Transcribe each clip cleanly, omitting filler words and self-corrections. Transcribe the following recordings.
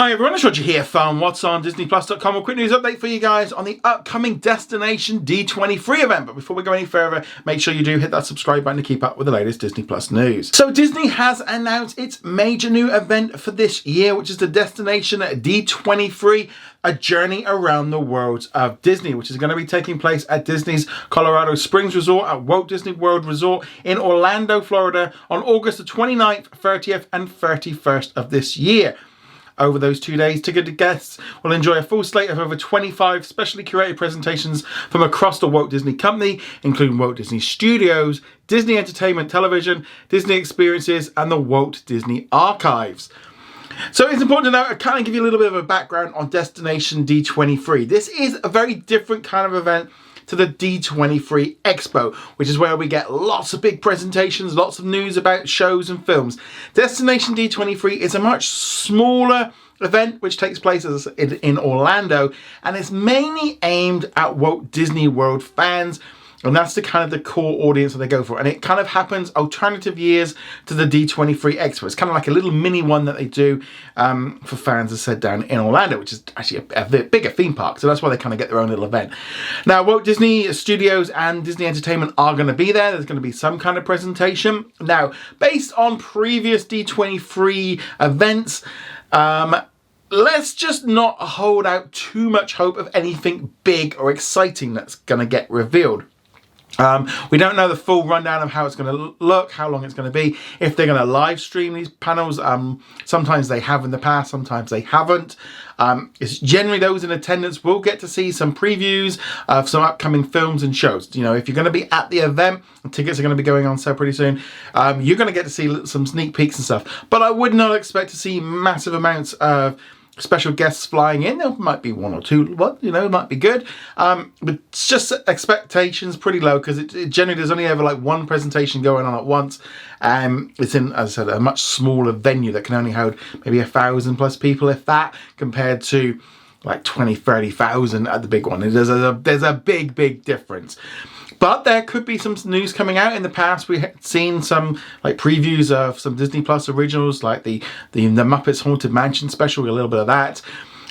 Hi everyone, it's Roger here from What's on DisneyPlus.com. A quick news update for you guys on the upcoming Destination D23 event. But before we go any further, make sure you do hit that subscribe button to keep up with the latest Disney Plus news. So Disney has announced its major new event for this year, which is the Destination D23, a journey around the world of Disney, which is going to be taking place at Disney's Colorado Springs Resort at Walt Disney World Resort in Orlando, Florida on August the 29th, 30th and 31st of this year. Over those 2 days, ticketed guests will enjoy a full slate of over 25 specially curated presentations from across the Walt Disney Company, including Walt Disney Studios, Disney Entertainment Television, Disney Experiences, and the Walt Disney Archives. So it's important to note, I kind of give you a little bit of a background on Destination D23. This is a very different kind of event to the D23 Expo, which is where we get lots of big presentations, lots of news about shows and films. Destination D23 is a much smaller event which takes place in Orlando, and it's mainly aimed at Walt Disney World fans. And that's the kind of the core audience that they go for. And it kind of happens alternative years to the D23 Expo. It's kind of like a little mini one that they do for fans, as said, down in Orlando, which is actually a bigger theme park. So that's why they kind of get their own little event. Now, Walt Disney Studios and Disney Entertainment are going to be there. There's going to be some kind of presentation. Now, based on previous D23 events, let's just not hold out too much hope of anything big or exciting that's going to get revealed. We don't know the full rundown of how it's going to look, how long it's going to be, if they're going to live stream these panels. Sometimes they have in the past, sometimes they haven't. It's generally those in attendance will get to see some previews of some upcoming films and shows. You know, if you're going to be at the event, and tickets are going to be going on sale pretty soon, you're going to get to see some sneak peeks and stuff. But I would not expect to see massive amounts of special guests flying in. There might be one or two, it might be good. But it's just expectations pretty low, because it generally there's only ever like one presentation going on at once. It's in, as I said, a much smaller venue that can only hold maybe 1,000 plus people, if that, compared to like 20-30,000 at the big one. There's a big difference. But there could be some news coming out. In the past, we had seen some like previews of some Disney Plus originals, like the Muppets Haunted Mansion special, a little bit of that.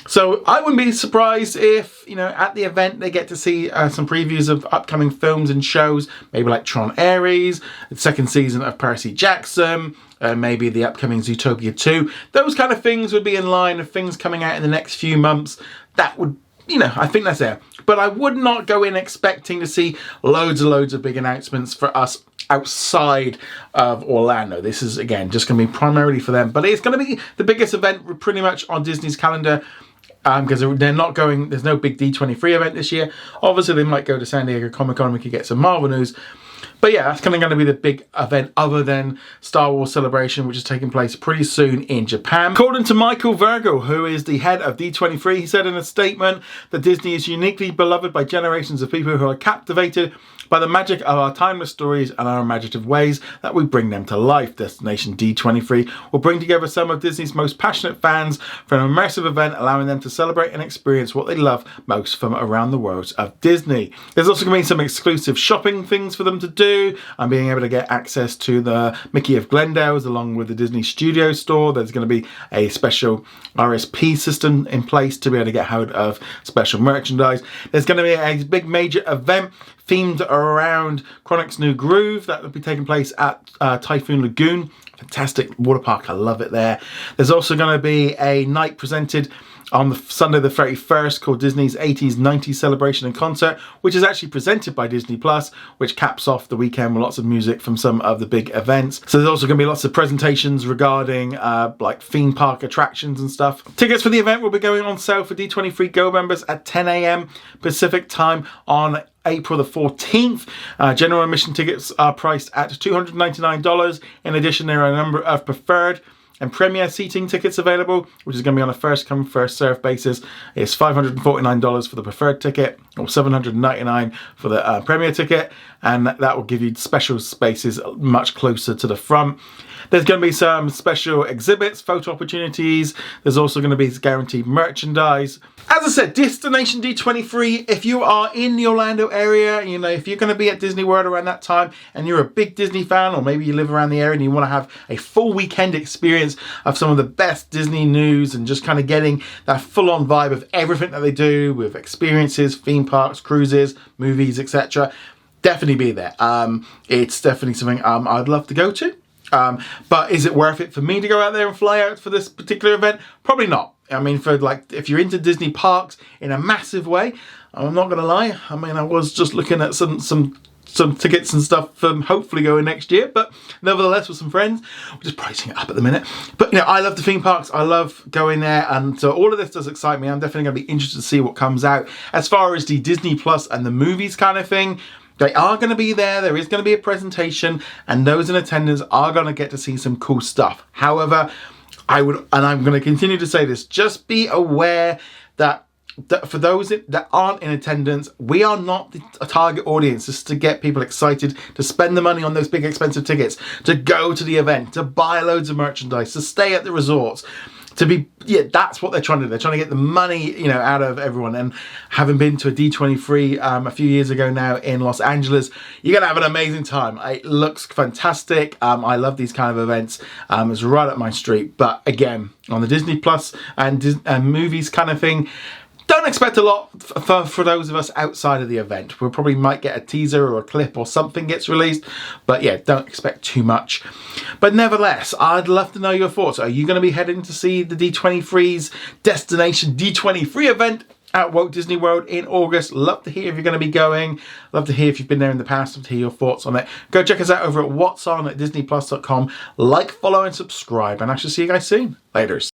So I wouldn't be surprised if, at the event they get to see some previews of upcoming films and shows, maybe like Tron Ares, the second season of Percy Jackson, maybe the upcoming Zootopia 2. Those kind of things would be in line of things coming out in the next few months. That would, I think that's there. But I would not go in expecting to see loads and loads of big announcements for us outside of Orlando. This is, again, just going to be primarily for them. But it's going to be the biggest event pretty much on Disney's calendar, because they're not going, there's no big D23 event this year. Obviously, they might go to San Diego Comic-Con and we could get some Marvel news. But yeah, that's kind of going to be the big event other than Star Wars Celebration, which is taking place pretty soon in Japan. According to Michael Virgo, who is the head of D23, he said in a statement that Disney is uniquely beloved by generations of people who are captivated by the magic of our timeless stories and our imaginative ways that we bring them to life. Destination D23 will bring together some of Disney's most passionate fans for an immersive event, allowing them to celebrate and experience what they love most from around the world of Disney. There's also going to be some exclusive shopping things for them to do. I'm being able to get access to the Mickey of Glendale's along with the Disney Studio store. There's going to be a special RSP system in place to be able to get hold of special merchandise. There's going to be a big major event themed around Chronic's New Groove that will be taking place at Typhoon Lagoon. Fantastic water park, I love it there. There's also going to be a night presented on the Sunday the 31st called Disney's 80s 90s Celebration and Concert, which is actually presented by Disney Plus, which caps off the weekend with lots of music from some of the big events. So there's also going to be lots of presentations regarding like theme park attractions and stuff. Tickets for the event will be going on sale for D23 Go members at 10 a.m. Pacific time on April the 14th. General admission tickets are priced at $299. In addition, there are a number of preferred and premier seating tickets available, which is going to be on a first come first serve basis. It's $549 for the preferred ticket, or $799 for the premier ticket, and that will give you special spaces much closer to the front. There's going to be some special exhibits, photo opportunities. There's also going to be guaranteed merchandise. As I said, Destination D23, if you are in the Orlando area, if you're going to be at Disney World around that time and you're a big Disney fan, or maybe you live around the area and you want to have a full weekend experience experience of some of the best Disney news and just kind of getting that full-on vibe of everything that they do with experiences, theme parks, cruises, movies, etc., definitely be there. It's definitely something I'd love to go to. But is it worth it for me to go out there and fly out for this particular event? Probably not. I mean, for like, if you're into Disney parks in a massive way, I'm not gonna lie. I mean, I was just looking at some tickets and stuff from hopefully going next year, but nevertheless with some friends, we're just pricing it up at the minute. But you know, I love the theme parks, I love going there, and so all of this does excite me. I'm definitely gonna be interested to see what comes out. As far as the Disney Plus and the movies kind of thing, they are going to be there. There is going to be a presentation, and those in attendance are going to get to see some cool stuff. However, and I'm going to continue to say this, just be aware that for those that aren't in attendance, we are not a target audience just to get people excited to spend the money on those big expensive tickets, to go to the event, to buy loads of merchandise, to stay at the resorts. That's what they're trying to do. They're trying to get the money, you know, out of everyone. And having been to a D23 a few years ago now in Los Angeles, you're gonna have an amazing time. It looks fantastic. I love these kind of events. It's right up my street. But again, on the Disney Plus and movies kind of thing, don't expect a lot for those of us outside of the event. We probably might get a teaser or a clip or something gets released, but yeah, don't expect too much. But nevertheless, I'd love to know your thoughts. Are you going to be heading to see the D23's Destination D23 event at Walt Disney World in August? Love to hear if you're going to be going. Love to hear if you've been there in the past. Love to hear your thoughts on it. Go check us out over at what's on at disneyplus.com. Like, follow, and subscribe, and I shall see you guys soon. Laters.